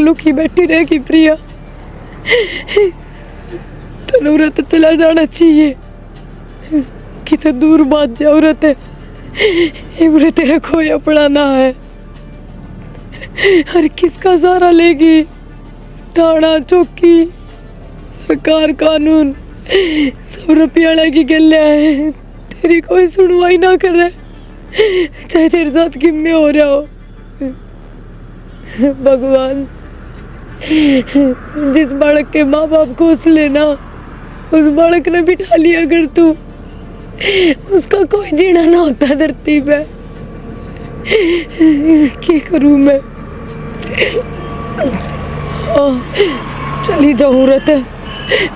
लुकी बैठी रहेगी प्रिया, तनूरत चला जाना चाहिए। कितने दूर बात जरूरत है, इमरे तेरा कोई अपना ना है। हर किसका सहारा लेगी? थाना चौकी सरकार कानून सब रुपया की गले है, तेरी कोई सुनवाई ना करे, चाहे तेरे साथ किम्मे हो रहा हो। भगवान, जिस बालक के माँ बाप को उस लेना, उस बालक ने बिठा लिया अगर तू, उसका कोई जीना ना होता धरती पे। क्या करूं मैं? चली जरूरत है,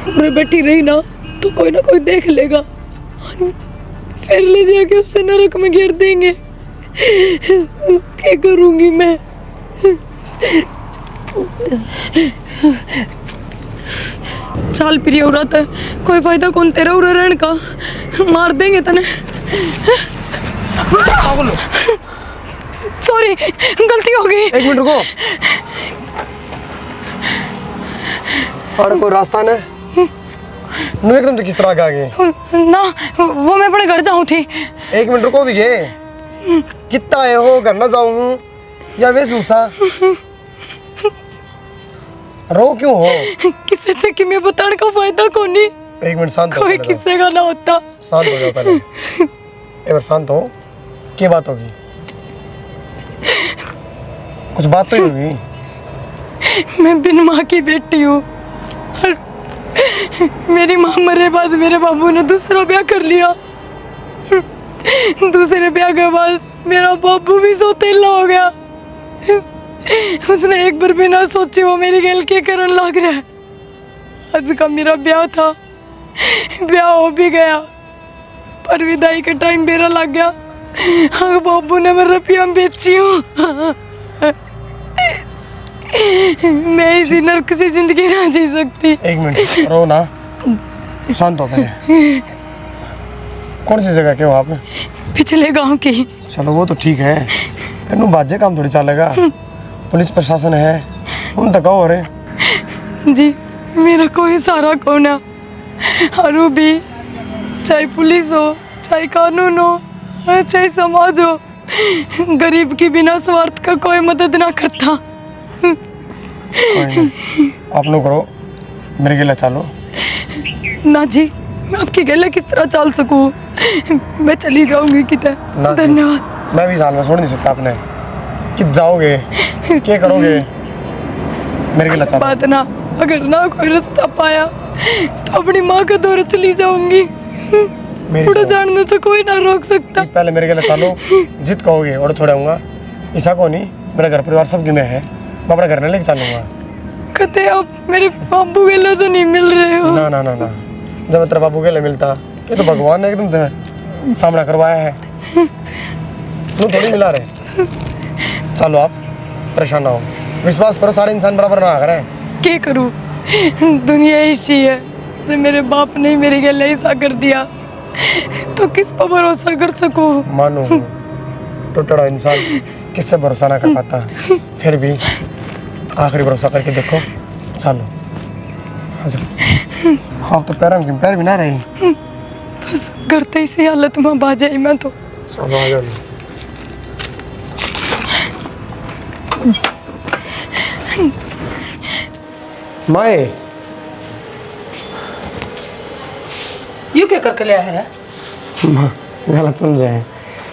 उरे बैठी रही ना तो कोई ना कोई देख लेगा, फिर ले जाके उससे नरक में घेर देंगे। क्या करूंगी मैं? चाल प्रिय औरत है, कोई फायदा कौन तेरा उरे रहने का, मार देंगे तने। सॉरी, गलती हो गई। एक मिनट रुको। और कोई रास्ता ने नु एकदम से किस तरह आ गए ना, वो मैं अपने घर जाऊँ थी। एक मिनट रुको भी गए। कितना है हो, घर ना जाऊँ हूँ या वे सूसा रो क्यों हो? किसे थे कि मैं बताने का फायदा कौन नहीं। एक मिनट शांत हो, कोई किसे का ना होता। शांत हो जाओ पहले, एक बार शांत हो। क्या बात होगी? कुछ बात तो ही होगी। मैं बिन माँ की बेटी हूँ और मेरी माँ मरे बाद मेरे बाबू ने दूसरा ब्याह कर लिया। दूसरे ब्याह के बाद मेरा बाबू भी सौतेला हो गया। उसने एक बार बिना सोचे वो मेरी गल के करन लग रहा है। आज का मेरा ब्याह था, ब्याह हो भी गया, पर विदाई के टाइम मेरा लग गया। हाँ, बाबू ने मेरे रुपया बेची हूँ। मैं इसी नर्क से जिंदगी ना जी सकती। एक मिनट रो ना, शांत हो पहले। कौन सी जगह के हो आप? पिछले गांव की। चलो वो तो ठीक है, तेनू बाजे काम थोड़ी चलेगा। पुलिस प्रशासन है, उन तक हो रहे जी। मेरा कोई सारा कौन है, और वो भी चाहे पुलिस हो, चाहे कानून हो, चाहे समाज हो, गरीब की बिना स्वार्थ का कोई मदद ना करता। आप लोग करो, मेरे गले चलो। ना जी, मैं आपकी गले किस तरह चल सकूं? मैं चली जाऊंगी किधर। धन्यवाद। मैं भी साल में छोड़ नहीं सकता आपने। कित जाओगे, क्या करोगे? मेरे गले चलो। बात ना, अगर ना कोई रास्ता पाया तो अपनी माँ का दौर चली जाऊंगी। उड़ा जाने तो कोई ना रोक सकता। पहले मेरे गले चलो, जित कहोगे और छोड़ूंगा। ऐसा को नहीं, मेरा घर परिवार सब में है, मैं अपने घर में लेके चलूंगा। कहते आप मेरे बाबू के लिए तो नहीं मिल रहे हो? ना ना ना ना, जब तेरा बाबू के लिए मिलता, ये तो भगवान ने एकदम सामना करवाया है, तू थोड़ी मिला रहे। चलो आप परेशान ना हो, विश्वास करो सारे इंसान बराबर ना करें। क्या करूं, दुनिया ऐसी है। जब मेरे बाप ने मेरे गले ऐसा कर दिया तो किस पर भरोसा कर सकूं? मानो टूटा इंसान किससे भरोसा ना कर पाता, फिर भी आखिरी भरोसा करके देखो। चलो हाँ, तो पैर भी ना रही, बस करते इसी हालत में बाजे ही मैं तो। चलो आ जाओ। माए यू क्या करके ले आया है? गलत समझे हैं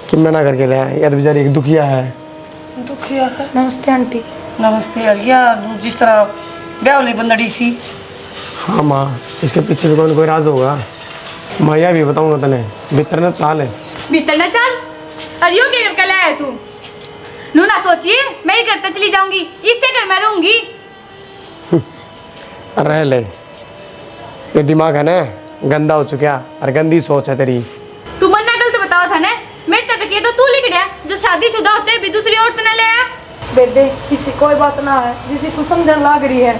कि मैं ना करके ले आया, या तो बेचारी एक दुखिया है। दुखिया है? नमस्ते आंटी। नमस्ते अलिया, जिस तरह ब्याह वाली बंदड़ी सी। हाँ माँ, इसके पीछे भी कोई ना कोई राज होगा। मैं यह भी बताऊंगा तने, भीतर न चाल है। भीतर न चाल? अरे यो क्या करके लाया तू? नू ना सोचिए, मैं ही करते चली जाऊंगी, इससे घर में रहूंगी। रह ले, ये दिमाग है ना गंदा हो चुका और गंदी सोच है तेरी। तू मन ना गलत बताओ था ना, मेरे तक ये तो तू लिख दिया जो शादीशुदा होते भी दूसरी औरत न ले आया। बेबे किसी कोई बात ना है जिसे तू समझने लग रही है,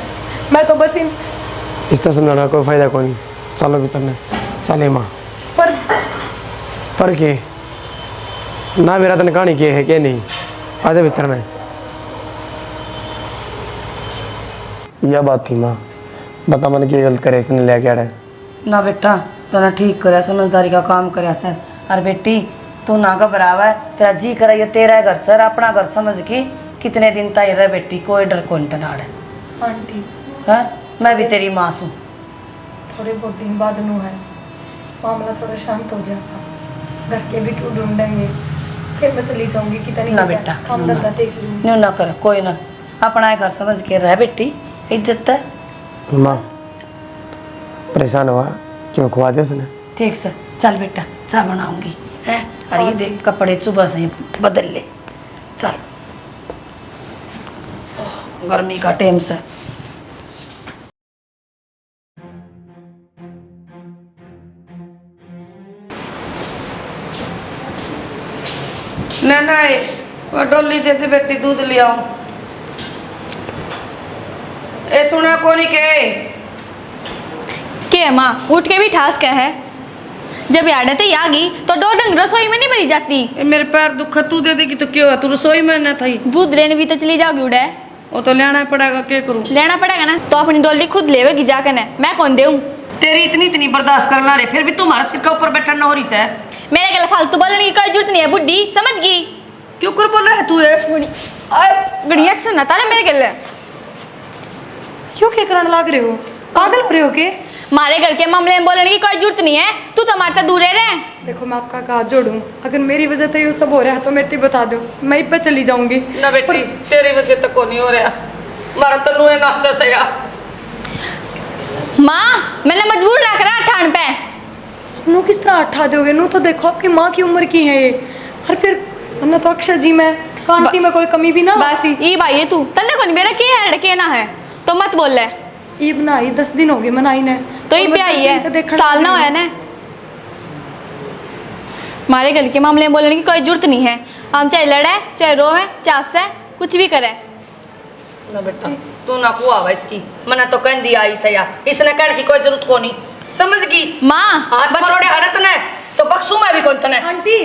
मैं तो बस इस तरह समझाना कोई फायदा कोई नहीं। चलो भीतर ने चले माँ। पर के ना मेरा तन कहानी के है के नहीं, आजा भीतर में। यह बात थी माँ, बता मैंने क्या गलत करे इसने लेके आड़े। ना बेटा तूने ठीक करे, समझदारी का काम करे से। और बेटी तू ना घबरावा है, तेरा जी करे ये तेरा घर सर अपना घर समझ के कितने दिन तक रह बेटी, कोई डर कौन तनाड़ है। आंटी हैं? मैं भी तेरी माँ हूँ। थोड़े बहुत दिन बाद नू है मामला थोड़ा शांत हो जाएगा, घर के भी क्यों ढूंढेंगे, फिर मैं चली जाऊंगी कि तनी ना बेटा, काम ना। धंधा देख लूंगी। न्यू ना कर कोई ना, अपना घर समझ के रह बेटी, इज्जत है। माँ परेशान हुआ क्यों, खुआ दे उसने। ठीक से चल बेटा, चाय बनाऊंगी है। और ये देख कपड़े सुबह से ही बदल ले, चल गर्मी का टाइम से। लेना है वो डोली दे दे बेटी, दूध ले आऊं। ए सुना कोनी के माँ उठ के भी ठास क्या है, जब याद आ गई तो दो डंग रसोई में नहीं बनी जाती। ए मेरे पैर दुख, तू दे देगी तो क्यों है, तू रसोई में ना थी। दूध लेने भी तो चली जाओगी उड़े, वो तो लेना ही पड़ेगा, क्या करूं। लेना पड़ेगा ना, तो अपनी डोली खुद लेवेगी जाकर ने, मैं कौन देऊं। तेरी इतनी बर्दाश्त करना रे, फिर भी तुम्हारे सिर के ऊपर बैठना हो रही है। मेरे गले फालतू बोलने की कोई जरूरत नहीं है, बुड्ढी समझ गई। क्यों कर बोला है तू ये? गड़िया से ना तारे मेरे गले क्यों क्या करने लग रहे हो, पागल हो रहे हो के? मारे घर के मामले में बोलने की कोई जरूरत नहीं है, तू तो हमारे दूर रह। देखो मैं आपका हाथ जोड़ूं, अगर मेरी वजह से ये सब हो रहा है तो मेरे बता दो, मैं पे चली जाऊंगी। ना बेटी तेरी वजह तक को नहीं हो रहा, मारा तनु है नाचा सेगा। माँ मैंने मजबूर ना करा ठाण पे। नू किस तरह उठा दोगे, नू तो देखो आपकी माँ की उम्र की है ये, और फिर वरना तो अक्षय जी में कांटी में कोई कमी भी ना बस ई भाई है तू तन्ने को नहीं मेरा के है लड़के ना है तो मत बोल ले। ये बनाई 10 दिन हो गए मनाई ने, तो ये पे आई है साल ना होया ने। हमारे घर के मामले में बोलने की कोई जरूरत नहीं है, हम चाहे लड़े चाहे रोवे चाहे कुछ भी करे। ना बेटा तू ना कुआ हुआ इसकी, मना तो कह दिया इसया, इसने कहने की कोई जरूरत को नहीं, समझ गई। माँ हाथ मरोड़े हड़त ने तो बख्शू मैं भी कौन तने। आंटी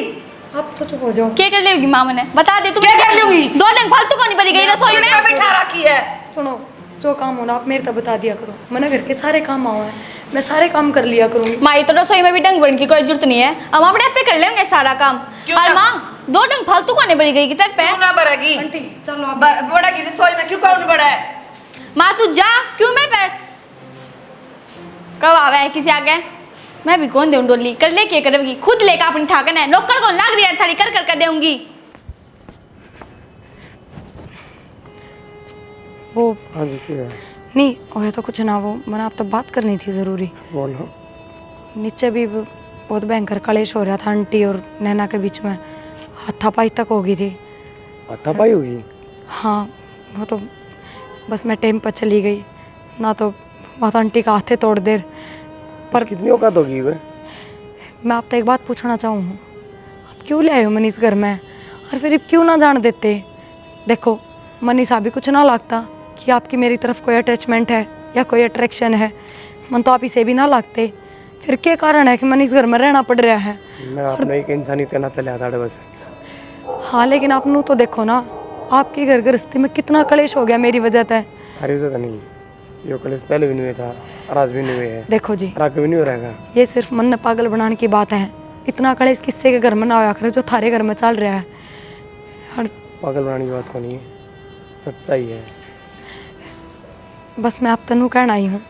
आप तो चुप हो जाओ। क्या कर लेगी माँ मैंने बता दे, तू क्या कर लूंगी? दो डंग फालतू को नहीं बनी गई रसोई में बैठा रखी है। सुनो जो काम होना आप मेरे तक बता दिया करो, मैंने घर के सारे काम आओ है, मैं सारे काम कर लिया करूंगी। माई तो रसोई में भी डंग बनने की कोई जरूरत नहीं है, हम अपने आप पे कर लेंगे सारा काम। क्यों और ना? माँ दो डंग फालतू को नहीं बनी गई किधर पे। क्यों ना बढ़ेगी? आंटी चलो आप बड़ा की रसोई में क्यों कौन बड़ा है? माँ तू जा, क्यों मेरे पे कब आवे है किसी आगे, मैं भी कौन दूं डोली कर ले, क्या करेगी खुद लेकर अपनी ठाकन है, नौकर कौन लाग रही है थारी कर कर देऊंगी। वो हाँ जी क्या है? नहीं हो तो कुछ ना, वो मैंने आप तो बात करनी थी ज़रूरी। बोलो। नीचे भी बहुत भयंकर कलेश हो रहा था आंटी और नैना के बीच में, हाथापाई तक हो गई थी। हाथापाई हुई? हाँ वो तो बस मैं टाइम पर चली गई ना, तो वहाँ तो आंटी का हाथे तोड़ दे। पर कितनी औकात होगी वे? मैं आपसे एक बात पूछना चाहूँ, आप क्यों ले आए हो मनीष घर में, और फिर क्यों ना जान देते? देखो मनीषा भी कुछ ना लगता कि आपकी मेरी तरफ कोई अटैचमेंट है या कोई अट्रैक्शन है, मन तो आप इसे भी ना लगते, फिर क्या कारण है कि मनीष घर में रहना पड़ रहा है? मैं आपने एक इंसानी के नाते लिया था बस। हाँ लेकिन आप नू तो देखो ना, आपके घर गृहस्थी में कितना कलेश हो गया मेरी वजह से। अरे तो नहीं, यो कलेश पहले भी नहीं हुआ था और आज भी नहीं हुए है, देखो जी और आगे भी नहीं हो रहेगा। ये सिर्फ मन ने पागल बनाने की बात है, इतना कलेश किससे के घर में ना होया करे जो थारे घर में चल रहा है। और पागल बनाने की बात को नहीं है, सच्चाई है। बस मैं आप तनु कहना आई हूँ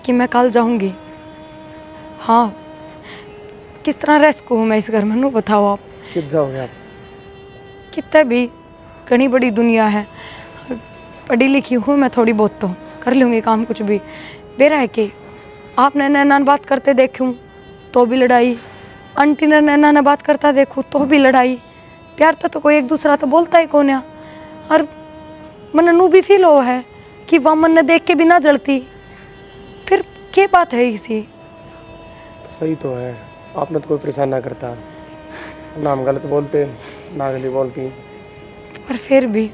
कि मैं कल जाऊँगी। हाँ किस तरह रह सकूँ मैं इस घर में, नू बताओ आप। कित जाओगे आप? कितने भी घनी बड़ी दुनिया है, पढ़ी लिखी हूँ मैं थोड़ी बहुत, तो कर लूँगी काम कुछ भी। बेरा है कि आपने नैना बात करते देखूँ तो भी लड़ाई, आंटी ने नैना ने बात करता देखूँ तो भी लड़ाई, प्यार तो कोई एक दूसरा तो बोलता ही कौन है। और मन नू भी फील हो है कि वह मन ने देख के भी ना जलती, फिर क्या बात है इसी। सही तो है, आपने तो कोई परेशान ना करता, ना हम गलत बोलते ना गली बोलती। पर फिर भी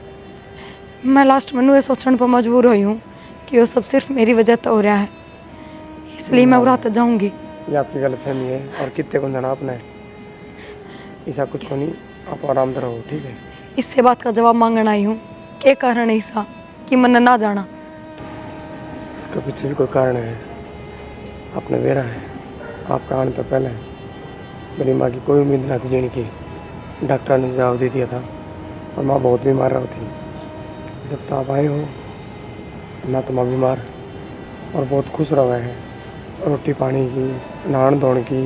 मैं लास्ट में ये सोचने पर मजबूर हुई हूँ कि वो सब सिर्फ मेरी वजह तो हो रहा है, इसलिए मैं उड़ा जाऊँगी। ये आपकी गलत फहमी है और कितने को जाना आपने, ऐसा कुछ को नहीं, आप आराम से रहो ठीक है। इससे बात का जवाब मांगना आई हूँ, क्या कारण है ऐसा कि मन ना जाना? इसके पीछे भी कोई कारण है। आपने बेरा है, आपका आने तो पहले मेरी माँ की कोई उम्मीद नहीं थी जीने की। डॉक्टर ने जवाब दे दिया था और माँ बहुत बीमार रही थी। जब तक आप आए हो ना तो माँ बीमार और बहुत खुश रहा है। रोटी पानी की, नहान धोने की,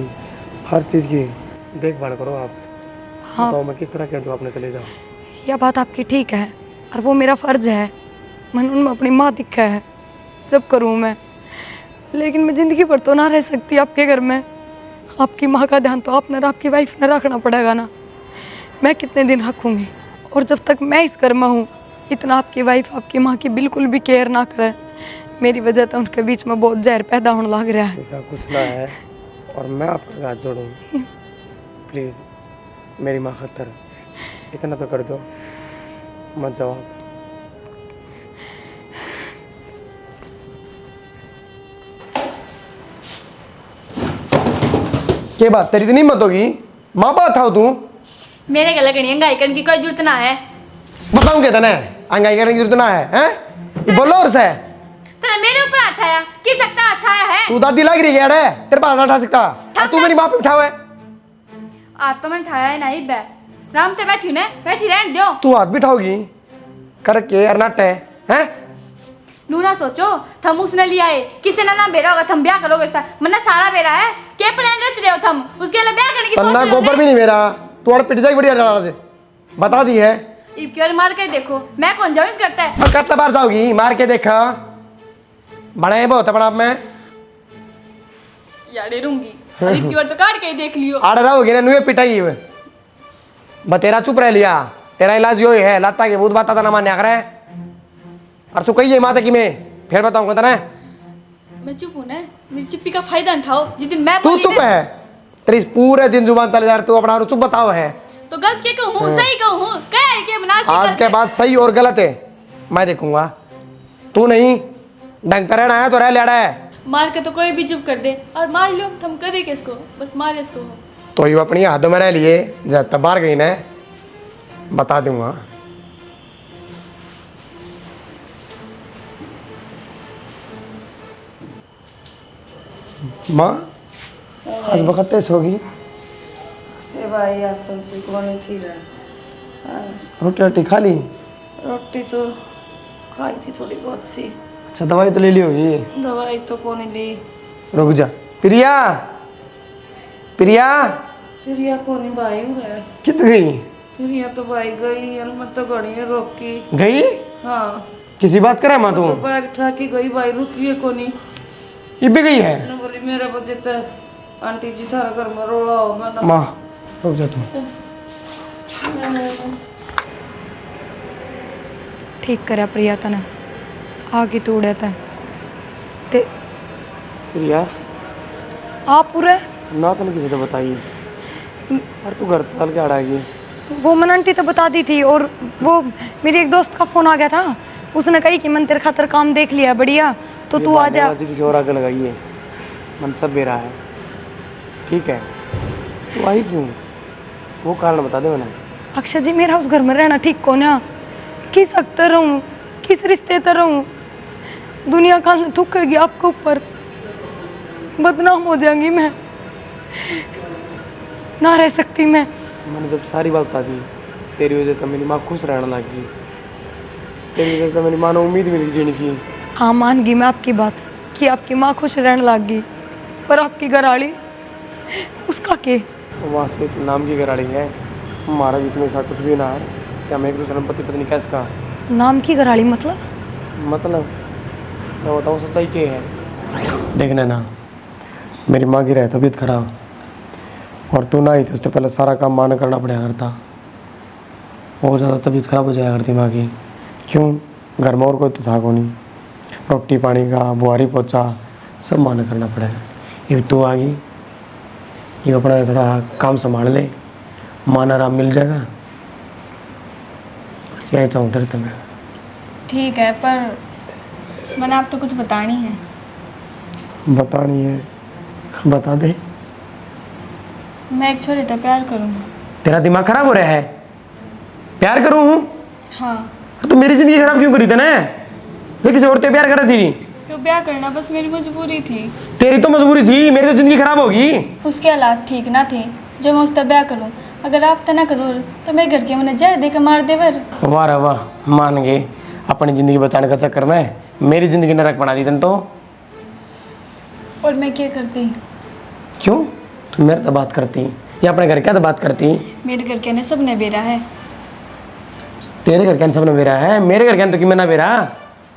हर चीज़ की देखभाल करो आप। हाँ। बताओ मैं किस तरह कह दूँ आपने चले जाओ। यह बात आपकी ठीक है और वो मेरा फ़र्ज़ है। मैंने उनमें अपनी माँ दिखा है जब करूँ मैं, लेकिन मैं ज़िंदगी भर तो ना रह सकती आपके घर में। आपकी माँ का ध्यान तो आपने और आपकी वाइफ ने रखना पड़ेगा ना। मैं कितने दिन रखूँगी? और जब तक मैं इस घर में हूँ इतना आपकी वाइफ आपकी माँ की बिल्कुल भी केयर ना करे। मेरी वजह तो उनके बीच में बहुत जहर पैदा होने लग रहा है। ऐसा कुछ ना है और मैं आपके हाथ जोड़ूँ। प्लीज़ मेरी माँ खतर इतना तो कर दो, मत जाओ आप। क्या बात तेरी इतनी हिम्मत होगी? माँ बात था तू? मेरे गले गणी अंगाई करने की कोई जरूरत ना है। बताऊँ क्या तने? अंगाई करने की जरूरत ना है, हैं? ये बोलो और से तने मेरे ऊपर हाथ आया, किस सकता हाथ आया है? तू दादी लग रही है तेरे पास ना उठा सकता और तू मेरी माँ पे उठाओ है। आज तो मैंने उठाया ही नहीं बे। राम ते बैठी ने, बैठी रहने दो। तू हाथ भी उठाओगी करके यार नट है, हैं? नू ना सोचो थम उसने लिया है, किसी ने ना बेरा होगा थम ब्याह करोगे इसका। मन्ना सारा बेरा है, क्या प्लान रच रहे हो थम? उसके लिए ब्याह करने की सोच तन्ना रहे हो गोबर ने? भी नहीं मेरा, तू और पिट जाएगी बढ़िया जला दे। बता दी है। इब क्यों मार के देखो, मैं कौन जाऊँ इस करता है? और कितना बार जाओगी मार के देखा? बड़े बहुत है बड़ा मैं यार डरूंगी। इब क्यों तो काट के ही देख लियो। आड़ रहोगी ना नुए पिटाई हुए। बतेरा चुप रह लिया, तेरा इलाज यो ही है लाता के भूत बाता ना मान्या करे। और तू कही है माता की मैं फिर बताऊंगा तना। मैं चुप हूँ ना, मेरी चुप्पी का फायदा उठाओ। जिस दिन मैं तू बोली चुप ना, है, तेरी पूरे दिन जुबान चले जा रही, तू अपना चुप बताओ है। तो गलत के कहूँ सही कहूँ क्या है कि बना के आज गलत के है? बाद सही और गलत है मैं देखूंगा। तू नहीं ढंग रहना है तो रह लेड़ा है। मार के तो कोई भी चुप कर दे और मार लो, हम करे किसको? बस मार इसको। तो ये अपनी हाथों में रह लिए जब तक बाहर गई ना बता दूंगा। माँ आज वक्त तेज होगी। से भाई आसन से कौन थी रहा। रोटी रोटी खा ली? रोटी तो खाई थी थोड़ी बहुत सी, अच्छा दवाई तो ले ली होगी। दवाई तो कौन ली। रुक जा प्रिया, प्रिया फिर यह कौन भाई हो रहा है। कित गई? फिर यह तो भाई गई और मैं तो घड़ी रोकी। गई? हाँ किसी बात करे माँ तू? तो बैग उठा के गई भाई, रुकी है कोनी। ये भी गई है? ने बोली मेरे बजे तो आंटी जी थारा घर में रोला हो। मैं ना माँ रुक जा तू। ठीक करा प्रिया तने आगे तू उड़े ते प्रिया आप पूरे ना तूने किसी को बताई और तू घर चल के आड़ाएगी। वो मन आंटी तो बता दी थी। और वो मेरी एक दोस्त का फ़ोन आ गया था, उसने कही कि मन तेरे खातर काम देख लिया बढ़िया, तो तू आ जा। किसी और आगे लगाई है मन सब बेरा है। ठीक है तू आई क्यों? वो कारण बता दे मैंने। अक्षय जी मेरा उस घर में रहना ठीक को ना। किस हक रहूँ, किस रिश्ते तर रहूँ? दुनिया काल में थूकेगी आपके ऊपर, बदनाम हो जाऊंगी मैं, ना रह सकती मैं। मैंने जब सारी बात बता दी तेरी वजह से मेरी माँ खुश रहने लगी। तेरी वजह से मेरी माँ ने उम्मीद मिली जीने की। हाँ मान गई मैं आपकी बात कि आपकी माँ खुश रहने लग गई, पर आपकी घरवाली उसका के वहाँ से एक नाम की घराड़ी है, हमारा बीच में ऐसा कुछ भी ना है कि हम एक दूसरे में पति पत्नी कैसे का। नाम की घरवाली मतलब? मैं बताऊँ सच्चाई क्या है। देखने ना मेरी माँ की रहे तबीयत खराब और तू ना आई थी उससे पहले सारा काम माँ ने करना पड़ा करता। बहुत ज़्यादा तबीयत खराब हो जाया करती माँ की। क्यों? घर में और कोई तो था को नहीं, रोटी पानी का बुआरी पोछा सब माँ ने करना पड़ा। ये तू आ गई, ये अपना थोड़ा काम संभाल ले, माँ ने आराम मिल जाएगा। यही चाहूँ तेरे तुम्हें। ठीक है पर मैंने आप तो कुछ बतानी है। बतानी है बता दे। मैं एक छोरे से प्यार करूँगा। तेरा दिमाग खराब हो रहा है? प्यार करूँ? हाँ तो मेरी जिंदगी खराब क्यों करी तने? जो किसी और से प्यार कर रही थी। तो ब्याह करना बस मेरी मजबूरी थी। तेरी तो मजबूरी थी, मेरी तो जिंदगी खराब होगी। उसके हालात ठीक ना थे जो मैं उसका ब्याह करूं। अगर आप तना करूँ तो मैं घर के मैंने जहर देकर मार देवर। वाह रे वाह, मान गए। अपनी जिंदगी बचाने का चक्कर में मेरी जिंदगी नरक बना दी तुम तो। और मैं क्या करती? क्यों? तुम मेरे से बात करती या अपने घर क्या तो बात करती? मेरे घर के ने सब ने बेरा है। तेरे घर क्या सबने बेरा है, मेरे घर क्या तो कि मैं ना बेरा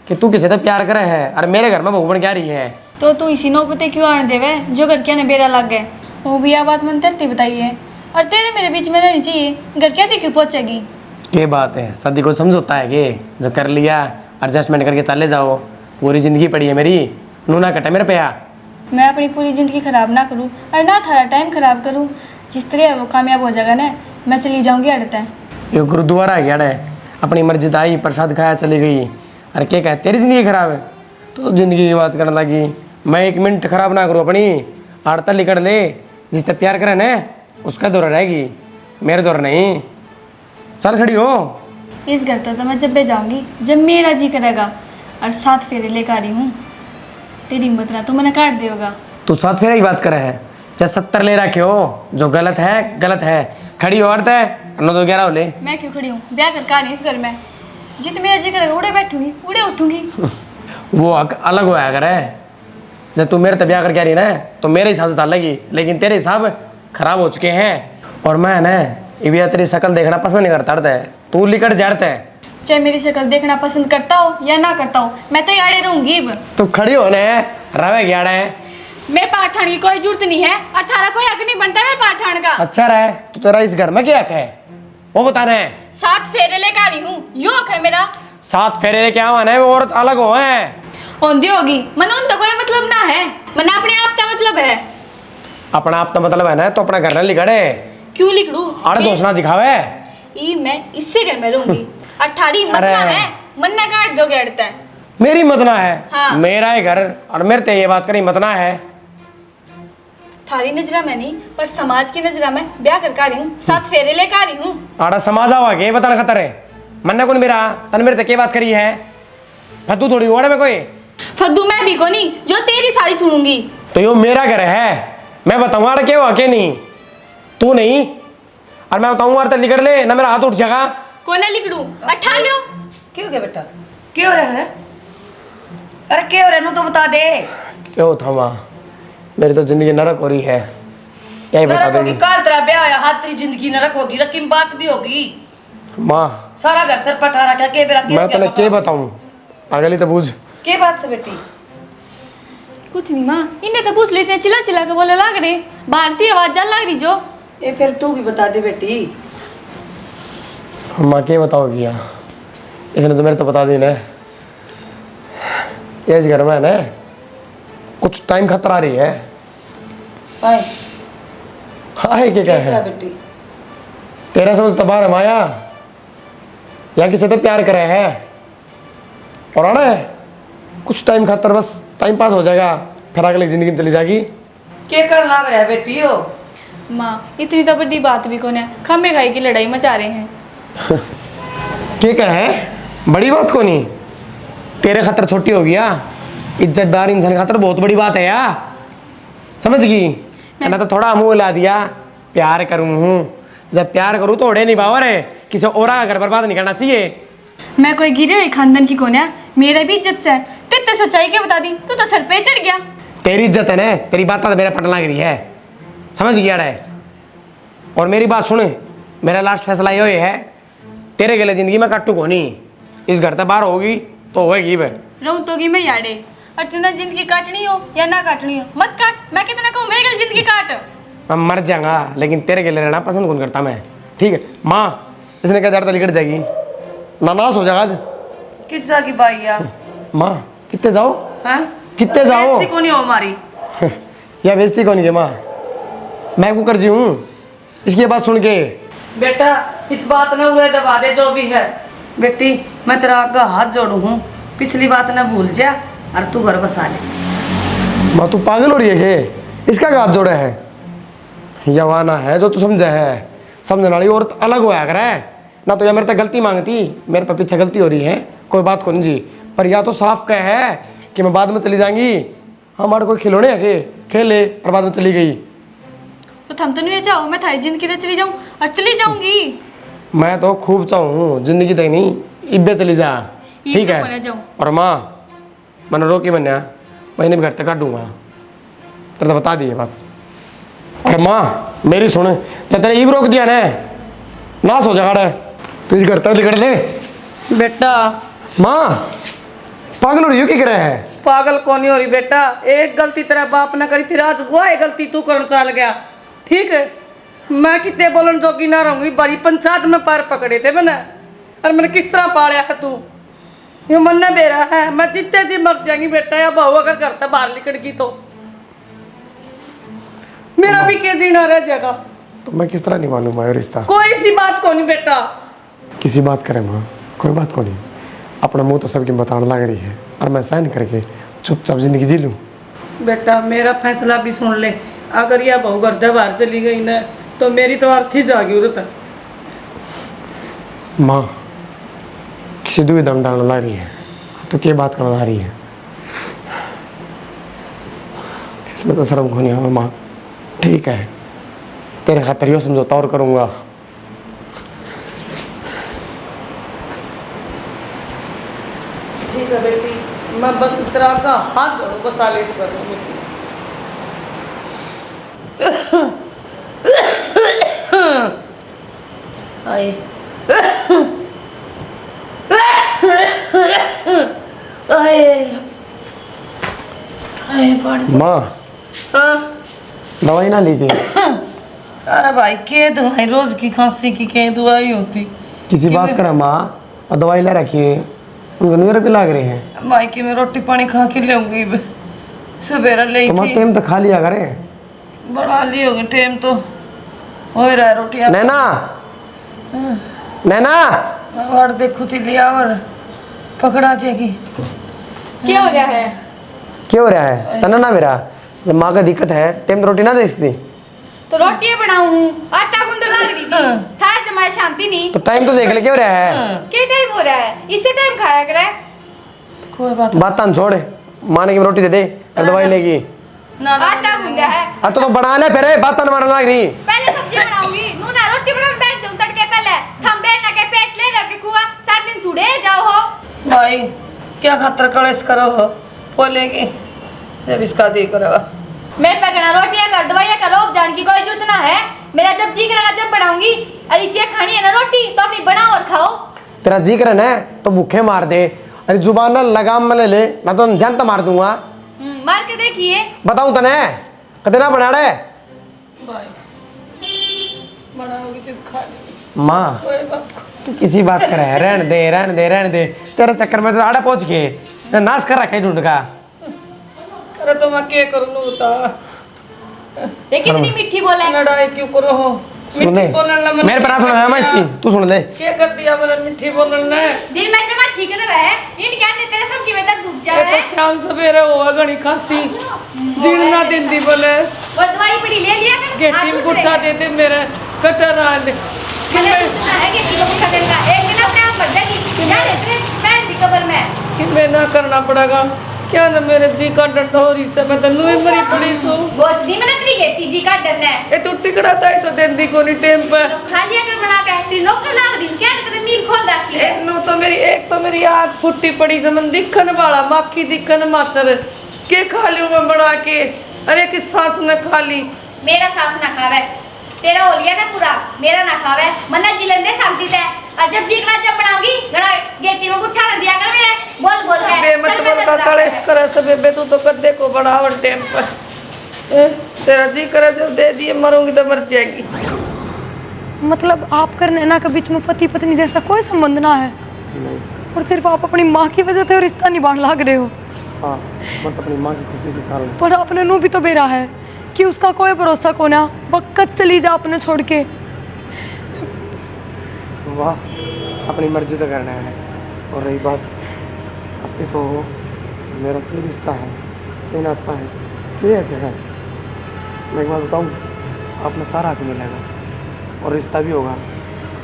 कि तू किसी से प्यार करे है और मेरे घर में बहू बन क्या रही है। तो तू इसी नौबते क्यों आने देवे जो घर के ने बेरा लग गए? वो भी आ बात मन तेरती बताई है और तेरे मेरे बीच में रहनी चाहिए। घर क्या थी क्यों पहुंचेगी? क्या बात है, शादी को समझौता है कि जो कर लिया एडजस्टमेंट करके चले जाओ। पूरी जिंदगी पड़ी है मेरी, नूना कटे मेरे पे आ। मैं अपनी पूरी ज़िंदगी ख़राब ना करूँ और ना थारा टाइम ख़राब करूँ। जिस तरह वो कामयाब हो जाएगा ना, मैं चली जाऊँगी अड़ता है। ये गुरुद्वारा है यार, अपनी मर्जी से आई प्रसाद खाया चली गई। अरे क्या कहे तेरी ज़िंदगी खराब है तो ज़िंदगी की बात करने लगी। मैं 1 मिनट खराब ना करूँ अपनी, आड़ता लिकड़ ले। जिससे प्यार करे ना उसका दौरा रहेगी, मेरे दौरा नहीं। चल खड़ी हो। इस घर तो मैं जब भी जाऊँगी जब मेरा जी करेगा और 7 फेरे लेकर आ रही हूँ। तेरी हिम्मत ना तो मैंने काट देगा। तू 7 फेरे की बात करे है, चाहे 70 ले रखे हो। जो गलत है गलत है। खड़ी हो औरत है, 9 तो 11 हो ले। मैं क्यों खड़ी हूँ? ब्याह करके आ रही हूँ इस घर में। जित मेरा जी करेगा उड़े बैठूंगी उड़े उठूंगी। वो अलग होया करे। जब तू मेरे से ब्याह करके आ रही ना तो मेरे हिसाब से चलेगी, लेकिन तेरे हिसाब खराब हो चुके हैं। और मैं ना ये तेरी शक्ल देखना पसंद नहीं करता है। तू लिकट जाड़ता है। चाहे मेरी शक्ल देखना पसंद करता हो या ना करता हो, मैं तो आड़े रहूंगी। तू खड़ी हो ना रवे गया है। मेरे पाठान की कोई जरूरत नहीं है और थारा कोई हक नहीं बनता मेरे पाठान का। अच्छा रहे तो तेरा इस घर में क्या हक है वो बता रहे हैं। 7 फेरे लेकर आ रही हूँ, यो हक है मेरा। 7 फेरे लेके आवा ना, वो औरत अलग हो है। होंदी होगी मन उन तो कोई मतलब ना है। मन अपने आप का मतलब है। अपना आप तो मतलब है ना, तो अपना घर ना लिखड़े। क्यों लिख लूं? अरे दोस्त ना दिखावे। मैं इससे घर में रहूंगी और थारी मत ना है मन ना काट दोगे अड़ता है। मेरी मतना है। हाँ। मेरा है घर और मेरे ते ये बात करी मतना है। थारी नजरा में नहीं पर समाज की नजरा में ब्याह करके आ रही हूँ। 7 फेरे लेकर आ रही हूँ। आड़ा समाज आवा के बता खतर है। मन्ना कौन मेरा तन मेरे ते के बात करी है। फद्दू थोड़ी ओड़े में कोई फद्दू मैं भी को नहीं जो तेरी सारी सुनूंगी। तो यो मेरा घर है, मैं बताऊंगा क्या हुआ के नहीं। तू नहीं और मैं बताऊंगा तो लिकड़ ले ना, मेरा हाथ उठ जाएगा। कोने लिख लूं? अठा लो। क्यों गया बेटा? क्यों हो रहा है? अरे क्यों हो रहा है? नू तो बता दे। क्यों था माँ, मेरी तो जिंदगी नरक हो रही है। यही बता नरक होगी? देगी कल तेरा ब्याह होया हाथ तेरी जिंदगी नरक होगी, लेकिन बात भी होगी। माँ। सारा घर सर पटा रखा के बेरा मैं तेने क्या बताऊं, अगली तो बूझ। के बात से बेटी? कुछ नहीं माँ, इन्हें तो पूछ लेते हैं। चिल्ला चिल्ला के बोले लाग रहे भारतीय आवाज जान लग रही जो। ये फिर तू भी बता दे बेटी। माँ क्या बताओगी यार, इसने तो मेरे तो बता दी ना। ये इस घर में है ना कुछ टाइम खतरा रही है। हाय हाँ है क्या क्या है बेटी? तेरा समझ तो बाहर है माया, या किसी से प्यार करे है और आना है कुछ टाइम खातर, बस टाइम पास हो जाएगा, फिर अगली जिंदगी में चली जाएगी। के कर लाग रहा है बेटी हो? माँ इतनी तो बड़ी बात भी कौन है, खम्बे खाई की लड़ाई मचा रहे हैं। क्या है बड़ी बात को नहीं, तेरे खतर छोटी हो गया। इज्जतदार इंसान खातर बहुत बड़ी बात है यार, समझ गई? मैंने तो थोड़ा मुंह ला दिया, प्यार करूँ हूँ। जब प्यार करूँ तो ओढ़े निभावर है, किसी और का घर बर्बाद नहीं करना चाहिए। मैं कोई गिरे हुए खानदान की कौन है, मेरा भी इज्जत से है। तेरे तो सच्चाई क्या बता दी, तू तो सर पे चढ़ गया। तेरी इज्जत है ना, तेरी बात तो मेरा पटन लग रही है, समझ गया रे? और मेरी बात सुन, मेरा लास्ट फैसला ये है, तेरे गले जिंदगी में काटू को नहीं। इस घर से बाहर होगी तो होगी भाई। रहूं तोगी मैं याडे, और तुम्हें जिंदगी काटनी हो या ना काटनी हो मत काट। मैं कितना कहूँ मेरे गले जिंदगी काट। मैं मर जाऊंगा लेकिन तेरे गले रहना पसंद कौन करता मैं, ठीक है? माँ इसने क्या डरता लिकट जाएगी, नानास हो जाएगा आज। किस जागी बाई या? माँ कितने जाओ हैं? कितने जाओ बेइज्जती को नहीं हो हमारी। या बेइज्जती कौन है माँ, मैं कुकर जी हूँ इसकी बात सुन के। बेटा इस बात ने हुए दबा दे जो भी है। बेटी मैं तेरा आगे हाथ जोड़ू हूँ, पिछली बात न भूल जा और तू घर बसा ले। माँ तू पागल हो रही है के? इसका हाथ जोड़े है, जवाना है जो तू समझे है। समझने वाली औरत अलग होया करे ना, तो या मेरे तक गलती मांगती, मेरे पर पीछे गलती हो रही है कोई बात को नहीं जी, पर या तो साफ कह है कि मैं बाद में चली जाएंगी। हमारे कोई खिलौने है के खेले और बाद में चली गई। तो थम तो नहीं चाहो मैं थारी जिंदगी तो चली जाऊं और चली जाऊंगी। मैं तो खूब चाहूँ जिंदगी तक नहीं, इब्बे चली जा। ठीक है। और माँ मैंने रोकी बन्या महीने में घर तक काटूंगा, तेरे तो बता दिए बात। और माँ मेरी सुन, जब तेरे ईब रोक दिया ना नाश हो जाएगा तुझे घर तक निकल ले। बेटा माँ पागल हो रही हो क्या रहा है? पागल कौन नहीं हो रही बेटा, एक गलती तेरा बाप ने करी थी, आज वो है गलती तू करने चल गया। ठीक है, मैं कितने बोलन जोगी ना रहूंगी, बड़ी पंचायत में पैर पकड़े थे मैंने, और मैंने किस तरह पाला है तू, ये मन ने बेरा है। मैं जितने जी मर जाएंगी बेटा, या बहू अगर घर से बाहर निकल गई तो मेरा भी के जीना रह जाएगा। तो मैं किस तरह नहीं मानूंगा ये रिश्ता? कोई सी बात को नहीं बेटा, किसी बात करे माँ, कोई बात को नहीं। अपना मुंह तो सबकी बताने लग रही है और मैं सहन करके चुपचाप जिंदगी जी लूँ। बेटा मेरा फैसला भी सुन ले, अगर यह बहू घर से बाहर चली गई ना तो मेरी तो अर्थी जागी उधर तक। माँ किसी दूर दम डालने लग रही है तो क्या बात करने लग रही है? इसमें तो शर्म खोनी है माँ। ठीक है, तेरे खातिर यो समझौता और करूँगा। ठीक है बेटी, मैं बस तेरा का हाथ जोड़ू, बस आलिश कर लूँ बेटी। आए आए आए पानी। माँ हाँ दवाई ना ली गई? अरे भाई के दवाई, रोज की खांसी की के दवाई होती। किसी बात करा माँ, और दवाई ला रखी है, उनको न्यूर भी लग रही है। भाई की मैं रोटी पानी खा के लेऊंगी, सवेरा ले तुम्हारा टाइम तो खा लिया करे। बड़ा ली होगी टाइम तो हो रहा है रोटी। नैना नैना और देखो थी लिया और पकड़ा जाएगी। क्या हो रहा है? क्यों हो रहा है तना ना मेरा? जब माँ का दिक्कत है टाइम रोटी ना दे सकती? तो रोटियां बनाऊं, आटा गूंद लग रही थी, थारा जमाए शांति नहीं। तो टाइम तो देख ले क्यों हो रहा है? क्या टाइम हो रहा है? इसे टाइम खाया करे। कोई बात बात तान छोड़, माने की रोटी दे दे और दवाई लेगी। ना ना आटा गूंदा है। अब तो बना ले फिर, बात तान मारने लग रही। पहले सब्जी बनाऊंगी, नू ना रोटी बनाने बैठ जाऊं तड़के पहले। थम बैठ ना के पेट ले रख के खुआ, सात दिन सुड़े जाओ हो। भाई क्या खातर कलेश करो हो, बोलेगी जब इसका जी करेगा। मैं पकड़ा रोटियां कर दवाइयां करो, जान की कोई जरूरत ना है। मेरा जब जी करेगा जब बनाऊंगी, और इसे खानी है ना रोटी तो अपनी बनाओ और खाओ। तेरा जी करे ना तो भूखे मार दे, अरे जुबान ना लगाम में ले ले, ना तो जानता मार दूंगा। मार के देखिए। बताऊं तने कदे ना बना रहे भाई बनाओगी जब खा लेगी। माँ कोई बात तू किसी बात करे, रहने दे रहने दे रहने दे। तेरे चक्कर में तो आड़े पहुंच के नाश कर रखा है ढूंढ का। अरे तो मैं क्या करूँ बता, लेकिन इतनी मीठी बोले। लड़ाई क्यों करो हो? सुन ले, मिठी बोलने ला मैंने मेरे पर ना सुन मैं इसकी, तू सुन ले। क्या कर दिया मैंने मिठी बोलने? दिल में जमा ठीक है वह इन क्या ने तेरे सब की में तक डूब ये जाए। तो शाम सवेरे हुआ घनी खांसी जीना दिन दी बोले वो दवाई पड़ी ले लिया फिर गेटी में गुट्टा दे दे मेरे कटर आ दे। मैंने सोचा है कि किलो का देगा एक दिन अपने आप बढ़ जाएगी। जा रे तेरे पैर भी कबर में कि मैं ना करना पड़ेगा क्या ना, मेरे जी का डंडा हो रही से मैं तन्नू ही मरी पड़ी सो। वो दी मैंने तेरी गेटी जी का डरना है। ये तो टिकड़ा था तो दिन दी कोनी टाइम पे तो खा लिया कर बना के तेरी नौकर लाग दी क्या तेरे मील खोल रखी है। एक तो मेरी आँख फुट्टी पड़ी से मन दिखन वाला माखी दिखन माचर के खा लियो मैं बना के। अरे किस सास ने खा ली? मेरा सास ना खावे, तेरा हो लिया ना पूरा, मेरा ना खावे। मन्ना जिलन दे शांति दे, और जब जी करा जब बनाऊंगी गड़ा गेटी में गुट्ठा ना दिया कर मेरे। बोल बोल है बे मत बोल का कलेश करे सब बे, तू तो कद्दे को बढ़ावन टाइम पर तेरा जी करे जब दे दिए मरूंगी तो मर जाएगी। मतलब आप कर नैना के बीच में पति पत्नी जैसा कोई संबंध ना है, और सिर्फ आप अपनी माँ की वजह से रिश्ता निभाने लग रहे हो। हाँ बस अपनी माँ की खुशी के कारण। पर आपने नू भी तो बेरा है कि उसका कोई भरोसा को ना, वक्त चली जा अपने छोड़ के। वाह अपनी मर्जी तो करना है। और रही बात अपने को मेरा क्या रिश्ता है क्या नाता है क्या है, मैं एक बात बताऊँ, अपना सारा हक मिलेगा और रिश्ता भी होगा।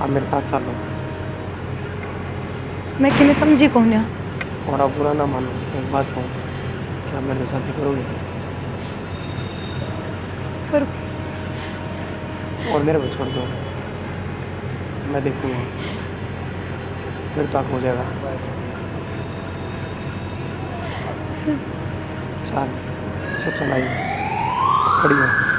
आप मेरे साथ चलो। मैं कि मैं समझी कौन है। और आप बुरा ना मानो, एक बात कहूँ, क्या मेरे साथ भी करोगे? पर और मेरे को छोड़ दो, मैं देखूँगा, फिर तो आप हो जाएगा। चल सोचो नहीं, खड़ी हो।